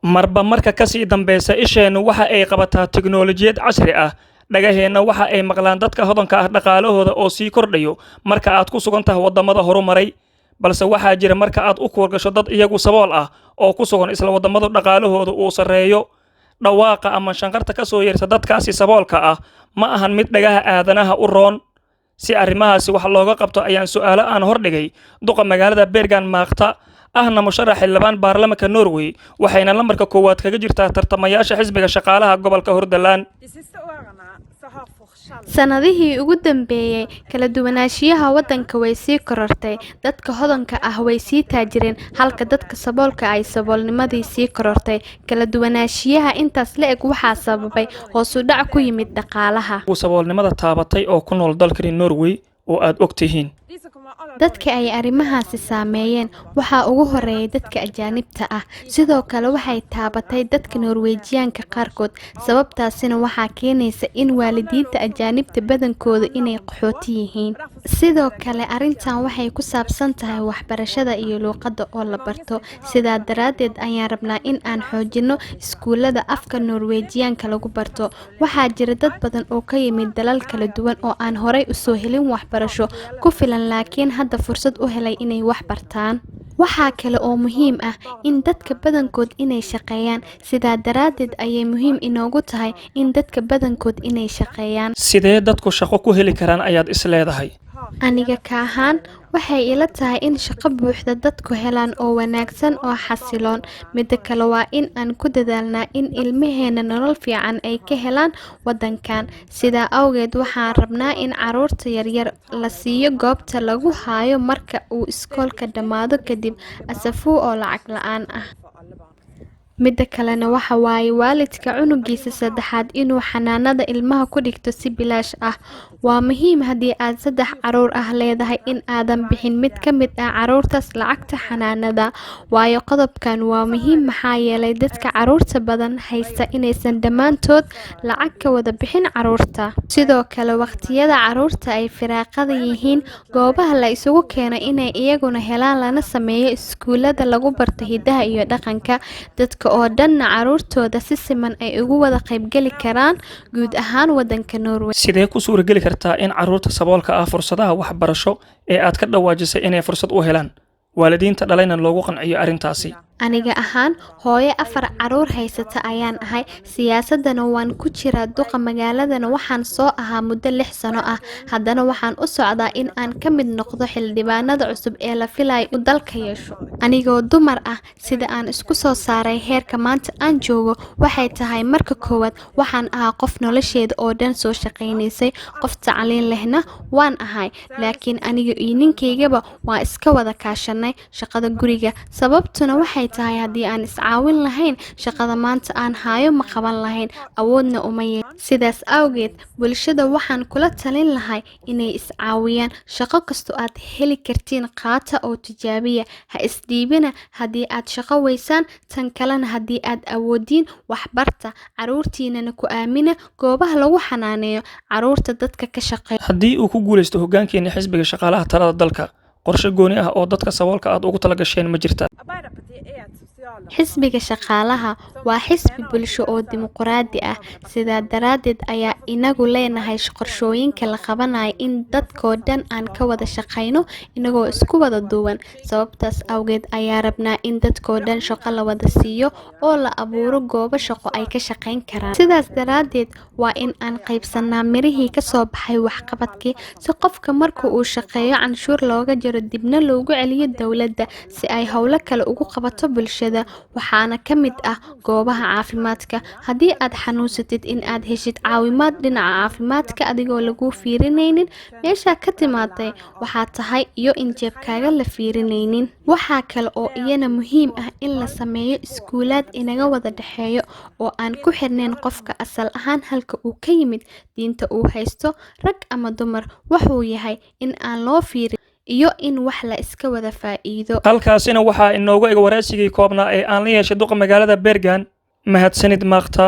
marba marka ka sii dambaysa isheenu waxa ay qabataa tiknoolajiyad casri ah dhagaheena waxa ay maqlaan dadka hodanka ah dhaqaalahooda oo sii kordhayo marka aad ku sugan tahay wadamada horumaray balse waxaa jira marka aad u kuurgasho dad iyagu sabool ah oo ku sugan isla wadamada dhaqaalahooda uu sareeyo dhawaaqa ama shanqarta ka soo yeerta dadkaasi saboolka ah ma ahan mid dhagaha aadanaha u roon si arrimahaasi wax looga qabto ayaan su'aalo aan hordhigay duqa magaalada Bergen maaqta ahna musharax xildhibaan baarlamaanka Norway waxayna lambarka koowaad kaga jirtaa tartamayaasha xisbiga shaqaalaha gobolka Hordaland sanadihii ugu dambeeyay kala duwanaanshiyaha wadanka way sii korortay dadka hodanka ah way sii taajireen halka dadka saboolka ay saboolnimadii sii korortay kala duwanaanshiyaha intaas la eg waxaa sababay hoos u dhac ku yimid dhaqaalaha saboolnimada taabatay oo ku nool dalka Norway oo aad ogtihiin dadka ay arrimahaasi saameeyeen waxa ugu horeeyay dadka ajaanibta ah sidoo kale waxay taabatay dadka Norwejiyaanka qaarkood sababtaasina waxa keenaysa in waalidiinta ajaanibta badankooda inay qaxooti yihiin sidoo kale arintan waxay ku saabsan tahay waxbarashada iyo luqadda oo la barto sidaa daraadeed ayaan rabnaa in aan xoojino iskuulada afka Norwejiyaanka lagu barto waxaa jira dad badan oo ka yimid dalal kala duwan oo aan horay u soo helin waxbarasho ku filan laakiin hadda fursad u helay inay wax bartaan waxa kale oo muhiim ah in dadka badankood inay shaqeeyaan sidaa daraadeed ayay muhiim inoogu tahay in dadka badankood inay shaqeeyaan sidee dadku shaqo ku heli karaan ayaad is leedahay aniga ka ahaan waxay ila tahay in shaqo buuxda dadku helaan oo wanaagsan oo xasiloon mid kale waa in aan ku dadaalnaa in ilmaheena nolol fiican ay ka helaan wadankan sidaa awgeed waxaan rabnaa in caruurta yaryar la siiyo goobta lagu haayo marka uu iskoolka dhamaado kadib asafuu oo lacag la'aan ah mid kalena waxa waaye waalidka cunugiisa saddexaad inuu xanaanada ilmaha ku dhigto si bilaash ah waa muhiim haddii aad 3 caruur ah leedahay in aadan bixin mid ka mid ah caruurtaas lacagta xanaanada waayo qodobkan waa muhiim maxaa yeelay dadka caruurta badan haysta inaysan dhammaantood lacag ka wada bixin caruurta sidoo kale waqtiyada caruurta ay firaaqada yihiin goobaha la isugu keeno inay iyaguna helaan lana sameeyo iskuulada lagu barto hidaha iyo dhaqanka dadka oo dhan caruurtooda si siman ay ugu wada qayb gali karaan guud ahaan wadanka Norway sidee ku suuragali kartaa in caruurta saboolka ah fursadaha waxbarasho ee aad ka dhawaajisay inay fursad u helaan waalidiinta dhalayna loogu qanciyo arintaasi aniga ahaan hooyo 4 caruur haysata ayaan ahay siyaasadana waan ku jiraa duqa magaaladana waxaan soo ahaa muddo 6 sano ah haddana waxaan u socdaa in aan ka mid noqdo xildhibaanada cusub ee la filayo u dalka yeesho anigoo dumar ah sida aan isku soo saaray heerka maanta aan joogo waxay tahay marka koowaad waxaan ahaa qof nolosheeda oo dhan soo shaqaynaysay qof tacliin lehna waan ahay laakiin aniga iyo ninkaygaba waa iska wada kaashanay shaqada guriga sababtuna waxay tahay haddii aan iscaawin lahayn shaqada maanta aan haayo ma qaban lahayn awoodna uma yeelan sidaas awgeed bulshada waxaan kula talin lahay inay iscaawiyaan shaqo kasto aad heli kartiin qaata oo tijaabiya ha isdhiibina haddii aad shaqo weysaan tan kalena haddii aad awoodiin waxbarta caruurtiinana ku aamina goobaha lagu xanaaneeyo caruurta dadka ka shaqeeya haddii uu ku guuleysto hoggaankeena xisbiga shaqaalaha talada dalka qorshe gooni ah oo dadka saboolka aad ugu tala gasheen ma jirtaa xisbiga shaqaalaha waa xisbi bulsho oo dimuqraadi ah sidaa daraadeed ayaa inagu leenahay qorshooyinka la qabanayo in dadkoo dhan aan ka wada shaqayno inagoo isku wada duuban sababtaas awgeed ayaa rabnaa in dadkoo dhan shaqo la wada siiyo oo la abuuro goobo shaqo ay ka shaqayn karaan sidaas daraadeed waa in aan qaybsanaa mirihii ka soo baxay waxqabadkii si qofka marka uu shaqeeyo canshuur looga jiro dibna loogu celiyo dawladda si ay howlo kale ugu qabato bulshada waxaana ka mid ah goobaha caafimaadka haddii aad xanuunsatid in aad heshid caawimaad dhinaca caafimaadka adigoo lagu fiirinaynin meesha ka timaaday waxaa tahay iyo in jeebkaaga la fiirinaynin waxaa kale oo iyana muhiim ah in la sameeyo iskuulaad inaga wada dhaxeeyo oo aan ku xirnayn qofka asal ahaan halka uu ka yimid diinta uu haysto rag ama dumar wuxuu yahay in aan loo fiirin iyo in wax la iska wada faa'iido halkaasina waxaa inoogu eg waraysigii koobnaa ee aan la yeeshay duqa magaalada Bergen mahadsanid maaqta